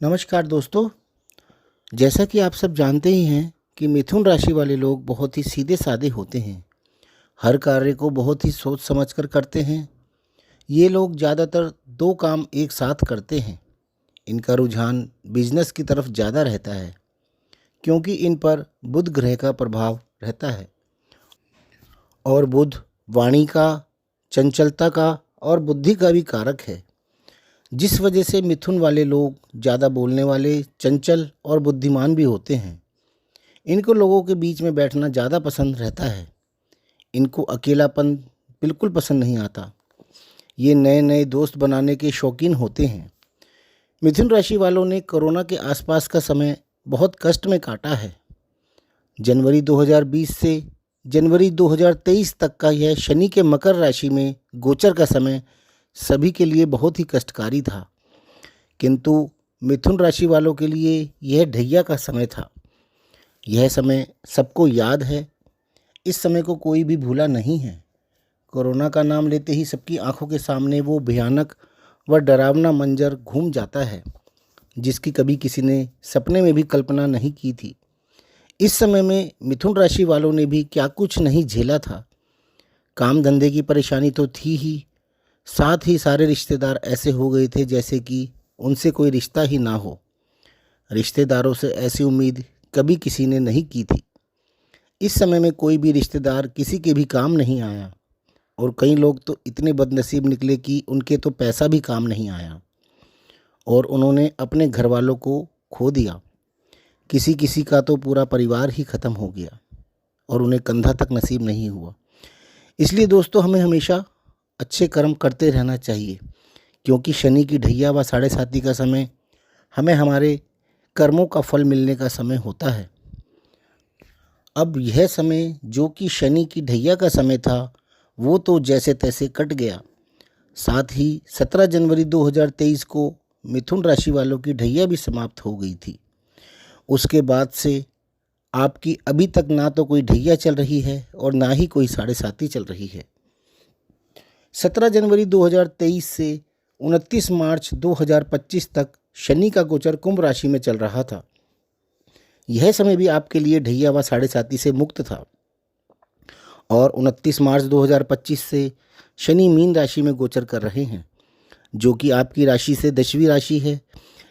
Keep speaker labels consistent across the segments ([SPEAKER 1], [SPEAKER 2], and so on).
[SPEAKER 1] नमस्कार दोस्तों। जैसा कि आप सब जानते ही हैं कि मिथुन राशि वाले लोग बहुत ही सीधे साधे होते हैं। हर कार्य को बहुत ही सोच समझ कर करते हैं। ये लोग ज़्यादातर दो काम एक साथ करते हैं। इनका रुझान बिजनेस की तरफ ज़्यादा रहता है क्योंकि इन पर बुध ग्रह का प्रभाव रहता है और बुध वाणी का, चंचलता का और बुद्धि का भी कारक है। जिस वजह से मिथुन वाले लोग ज़्यादा बोलने वाले, चंचल और बुद्धिमान भी होते हैं। इनको लोगों के बीच में बैठना ज़्यादा पसंद रहता है। इनको अकेलापन बिल्कुल पसंद नहीं आता। ये नए नए दोस्त बनाने के शौकीन होते हैं। मिथुन राशि वालों ने कोरोना के आसपास का समय बहुत कष्ट में काटा है। जनवरी 2020 से जनवरी 2023 तक का यह शनि के मकर राशि में गोचर का समय सभी के लिए बहुत ही कष्टकारी था, किंतु मिथुन राशि वालों के लिए यह ढैया का समय था। यह समय सबको याद है। इस समय को कोई भी भूला नहीं है। कोरोना का नाम लेते ही सबकी आंखों के सामने वो भयानक व डरावना मंजर घूम जाता है जिसकी कभी किसी ने सपने में भी कल्पना नहीं की थी। इस समय में मिथुन राशि वालों ने भी क्या कुछ नहीं झेला था। काम धंधे की परेशानी तो थी ही, साथ ही सारे रिश्तेदार ऐसे हो गए थे जैसे कि उनसे कोई रिश्ता ही ना हो। रिश्तेदारों से ऐसी उम्मीद कभी किसी ने नहीं की थी। इस समय में कोई भी रिश्तेदार किसी के भी काम नहीं आया और कई लोग तो इतने बदनसीब निकले कि उनके तो पैसा भी काम नहीं आया और उन्होंने अपने घर वालों को खो दिया। किसी किसी का तो पूरा परिवार ही ख़त्म हो गया और उन्हें कंधा तक नसीब नहीं हुआ। इसलिए दोस्तों, हमें हमेशा अच्छे कर्म करते रहना चाहिए क्योंकि शनि की ढैया व साढ़े साती का समय हमें हमारे कर्मों का फल मिलने का समय होता है। अब यह समय जो कि शनि की ढैया का समय था वो तो जैसे तैसे कट गया। साथ ही 17 जनवरी 2023 को मिथुन राशि वालों की ढैया भी समाप्त हो गई थी। उसके बाद से आपकी अभी तक ना तो कोई ढैया चल रही है और ना ही कोई साढ़े साती चल रही है। 17 जनवरी 2023 से 29 मार्च 2025 तक शनि का गोचर कुंभ राशि में चल रहा था। यह समय भी आपके लिए ढैया व साढ़े साती से मुक्त था और 29 मार्च 2025 से शनि मीन राशि में गोचर कर रहे हैं जो कि आपकी राशि से 10वीं राशि है।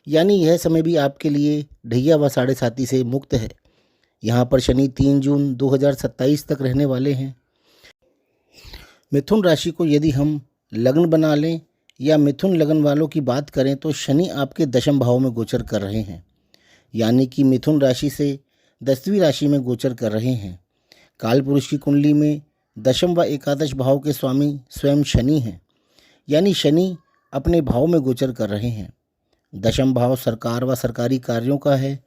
[SPEAKER 1] यानी यह समय भी आपके लिए ढैया व साढ़े साती से मुक्त है। यहाँ पर शनि 3 जून 2027 तक रहने वाले हैं। मिथुन राशि को यदि हम लग्न बना लें या मिथुन लग्न वालों की बात करें तो शनि आपके दशम भाव में गोचर कर रहे हैं। यानी कि मिथुन राशि से 10वीं राशि में गोचर कर रहे हैं। काल पुरुष की कुंडली में दशम व एकादश भाव के स्वामी स्वयं शनि हैं। यानी शनि अपने भाव में गोचर कर रहे हैं। दशम भाव सरकार व सरकारी कार्यों का है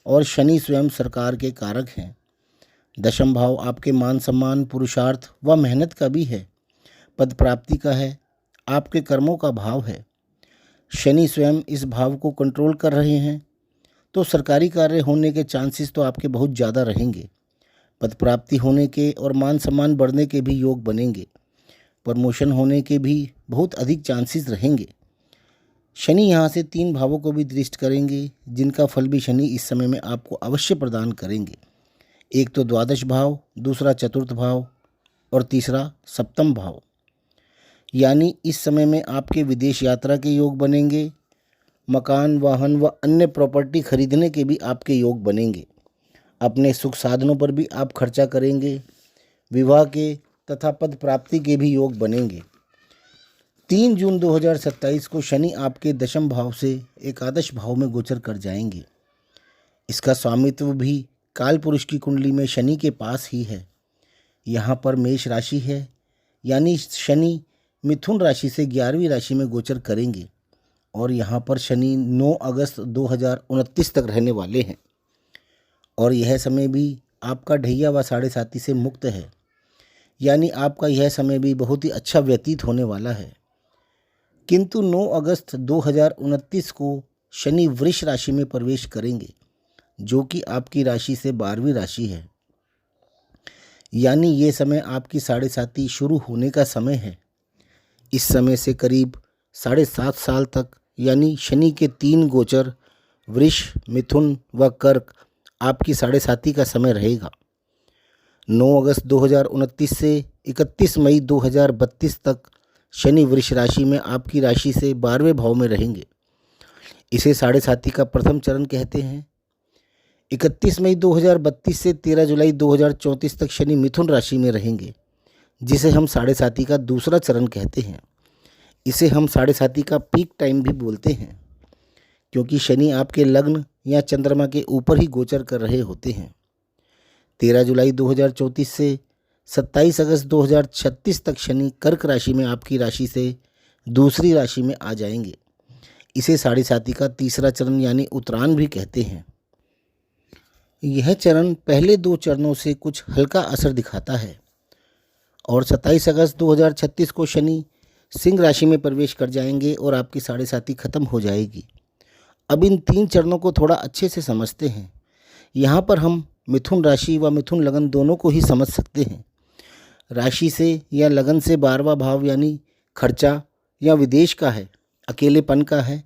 [SPEAKER 1] और शनि स्वयं सरकार के कारक हैं। दशम भाव आपके मान सम्मान, पुरुषार्थ व मेहनत का भी है, पद प्राप्ति का है, आपके कर्मों का भाव है। शनि स्वयं इस भाव को कंट्रोल कर रहे हैं तो सरकारी कार्य होने के चांसेस तो आपके बहुत ज़्यादा रहेंगे। पद प्राप्ति होने के और मान सम्मान बढ़ने के भी योग बनेंगे। प्रमोशन होने के भी बहुत अधिक चांसेस रहेंगे। शनि यहाँ से 3 भावों को भी दृष्ट करेंगे जिनका फल भी शनि इस समय में आपको अवश्य प्रदान करेंगे। एक तो द्वादश भाव, दूसरा चतुर्थ भाव और तीसरा सप्तम भाव। यानी इस समय में आपके विदेश यात्रा के योग बनेंगे। मकान, वाहन व अन्य प्रॉपर्टी खरीदने के भी आपके योग बनेंगे। अपने सुख साधनों पर भी आप खर्चा करेंगे। विवाह के तथा पद प्राप्ति के भी योग बनेंगे। 3 जून 2027 को शनि आपके दशम भाव से एकादश भाव में गोचर कर जाएंगे। इसका स्वामित्व भी काल पुरुष की कुंडली में शनि के पास ही है। यहाँ पर मेष राशि है। यानी शनि मिथुन राशि से 11वीं राशि में गोचर करेंगे और यहाँ पर शनि 9 अगस्त 2029 तक रहने वाले हैं और यह समय भी आपका ढैया व साढ़े साती से मुक्त है। यानी आपका यह समय भी बहुत ही अच्छा व्यतीत होने वाला है। किंतु 9 अगस्त 2029 को शनि वृष राशि में प्रवेश करेंगे जो कि आपकी राशि से 12वीं राशि है। यानी ये समय आपकी साढ़े साती शुरू होने का समय है। इस समय से करीब 7.5 साल तक यानी शनि के 3 गोचर वृष, मिथुन व कर्क आपकी साढ़े साती का समय रहेगा। 9 अगस्त 2029 से 31 मई 2032 तक शनि वृष राशि में आपकी राशि से 12वें भाव में रहेंगे। इसे साढ़े साती का प्रथम चरण कहते हैं। 31 मई 2032 से 13 जुलाई 2034 तक शनि मिथुन राशि में रहेंगे, जिसे हम साढ़े साती का दूसरा चरण कहते हैं। इसे हम साढ़े साती का पीक टाइम भी बोलते हैं, क्योंकि शनि आपके लग्न या चंद्रमा के ऊपर ही गोचर कर रहे होते हैं। 13 जुलाई 2034 से 27 अगस्त 2036 तक शनि कर्क राशि में आपकी राशि से दूसरी राशि में आ जाएंगे। इसे साढ़े साती का तीसरा चरण यानी उत्तरायण भी कहते हैं। यह चरण पहले 2 चरणों से कुछ हल्का असर दिखाता है और 27 अगस्त 2036 को शनि सिंह राशि में प्रवेश कर जाएंगे और आपकी साढ़े साती खत्म हो जाएगी। अब इन 3 चरणों को थोड़ा अच्छे से समझते हैं। यहाँ पर हम मिथुन राशि व मिथुन लगन दोनों को ही समझ सकते हैं। राशि से या लगन से 12वां भाव यानी खर्चा या विदेश का है, अकेलेपन का है,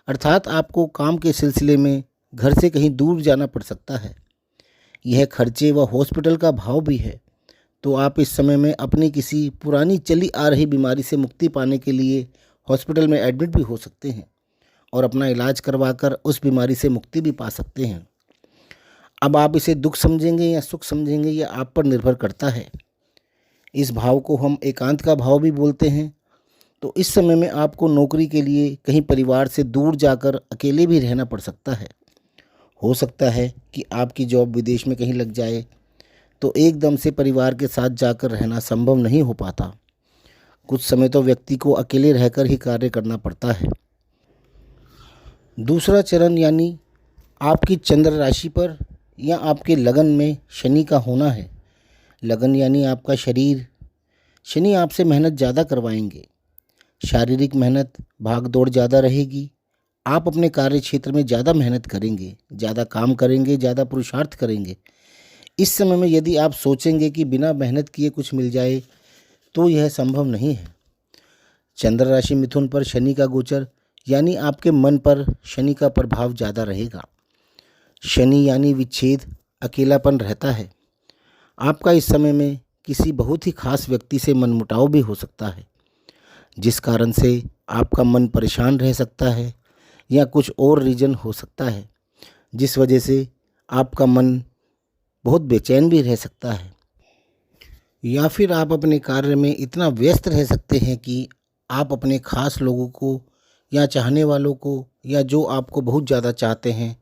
[SPEAKER 1] अर्थात आपको काम के सिलसिले में घर से कहीं दूर जाना पड़ सकता है। यह खर्चे व हॉस्पिटल का भाव भी है, तो आप इस समय में अपनी किसी पुरानी चली आ रही बीमारी से मुक्ति पाने के लिए हॉस्पिटल में एडमिट भी हो सकते हैं और अपना इलाज करवाकर उस बीमारी से मुक्ति भी पा सकते हैं। अब आप इसे दुख समझेंगे या सुख समझेंगे, यह आप पर निर्भर करता है। इस भाव को हम एकांत का भाव भी बोलते हैं। तो इस समय में आपको नौकरी के लिए कहीं परिवार से दूर जाकर अकेले भी रहना पड़ सकता है। हो सकता है कि आपकी जॉब विदेश में कहीं लग जाए, तो एकदम से परिवार के साथ जाकर रहना संभव नहीं हो पाता। कुछ समय तो व्यक्ति को अकेले रहकर ही कार्य करना पड़ता है। दूसरा चरण यानी आपकी चंद्र राशि पर या आपके लगन में शनि का होना है। लगन यानी आपका शरीर। शनि आपसे मेहनत ज़्यादा करवाएंगे। शारीरिक मेहनत, भाग दौड़ ज़्यादा रहेगी। आप अपने कार्य क्षेत्र में ज़्यादा मेहनत करेंगे, ज़्यादा काम करेंगे, ज़्यादा पुरुषार्थ करेंगे। इस समय में यदि आप सोचेंगे कि बिना मेहनत किए कुछ मिल जाए, तो यह संभव नहीं है। चंद्र राशि मिथुन पर शनि का गोचर यानी आपके मन पर शनि का प्रभाव ज़्यादा रहेगा। शनि यानी विच्छेद, अकेलापन रहता है। आपका इस समय में किसी बहुत ही खास व्यक्ति से मनमुटाव भी हो सकता है, जिस कारण से आपका मन परेशान रह सकता है, या कुछ और रीज़न हो सकता है जिस वजह से आपका मन बहुत बेचैन भी रह सकता है। या फिर आप अपने कार्य में इतना व्यस्त रह सकते हैं कि आप अपने खास लोगों को या चाहने वालों को या जो आपको बहुत ज़्यादा चाहते हैं,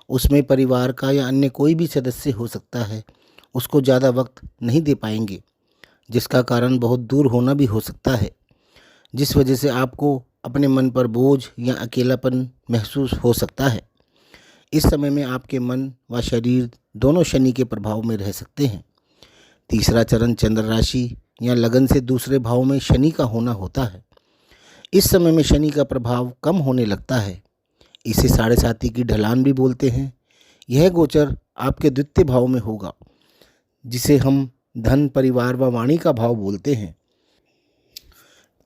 [SPEAKER 1] उसमें परिवार का या अन्य कोई भी सदस्य हो सकता है, उसको ज़्यादा वक्त नहीं दे पाएंगे, जिसका कारण बहुत दूर होना भी हो सकता है, जिस वजह से आपको अपने मन पर बोझ या अकेलापन महसूस हो सकता है। इस समय में आपके मन व शरीर दोनों शनि के प्रभाव में रह सकते हैं। तीसरा चरण चंद्र राशि या लगन से दूसरे भाव में शनि का होना होता है। इस समय में शनि का प्रभाव कम होने लगता है। इसे साढ़े साती की ढलान भी बोलते हैं। यह गोचर आपके द्वितीय भाव में होगा, जिसे हम धन, परिवार व वाणी का भाव बोलते हैं।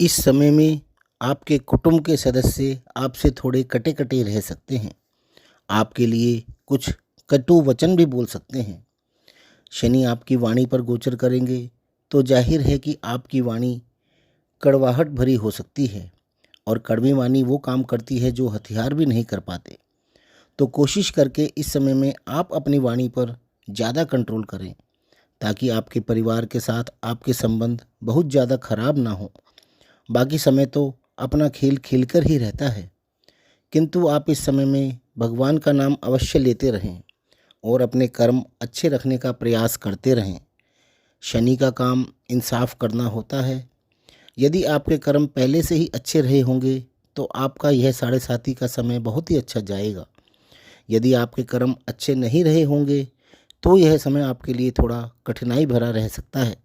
[SPEAKER 1] इस समय में आपके कुटुंब के सदस्य आपसे थोड़े कटे कटे रह सकते हैं। आपके लिए कुछ कटु वचन भी बोल सकते हैं। शनि आपकी वाणी पर गोचर करेंगे तो जाहिर है कि आपकी वाणी कड़वाहट भरी हो सकती है, और कड़वी वाणी वो काम करती है जो हथियार भी नहीं कर पाते। तो कोशिश करके इस समय में आप अपनी वाणी पर ज़्यादा कंट्रोल करें, ताकि आपके परिवार के साथ आपके संबंध बहुत ज़्यादा खराब ना हो। बाकी समय तो अपना खेल खेलकर ही रहता है, किंतु आप इस समय में भगवान का नाम अवश्य लेते रहें और अपने कर्म अच्छे रखने का प्रयास करते रहें। शनि का काम इंसाफ करना होता है। यदि आपके कर्म पहले से ही अच्छे रहे होंगे तो आपका यह साढ़े साती का समय बहुत ही अच्छा जाएगा। यदि आपके कर्म अच्छे नहीं रहे होंगे तो यह समय आपके लिए थोड़ा कठिनाई भरा रह सकता है।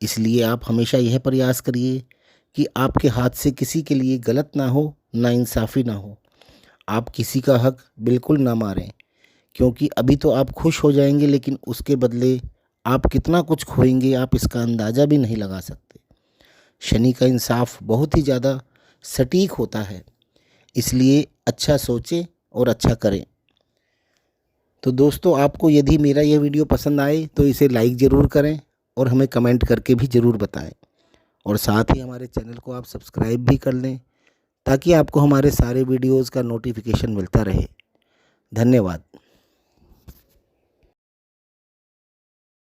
[SPEAKER 1] इसलिए आप हमेशा यह प्रयास करिए कि आपके हाथ से किसी के लिए गलत ना हो, नाइंसाफ़ी ना हो। आप किसी का हक बिल्कुल ना मारें, क्योंकि अभी तो आप खुश हो जाएंगे, लेकिन उसके बदले आप कितना कुछ खोएंगे आप इसका अंदाज़ा भी नहीं लगा सकते। शनि का इंसाफ बहुत ही ज़्यादा सटीक होता है, इसलिए अच्छा सोचें और अच्छा करें। तो दोस्तों, आपको यदि मेरा यह वीडियो पसंद आए तो इसे लाइक ज़रूर करें और हमें कमेंट करके भी ज़रूर बताएं। और साथ ही हमारे चैनल को आप सब्सक्राइब भी कर लें ताकि आपको हमारे सारे वीडियोज़ का नोटिफिकेशन मिलता रहे। धन्यवाद।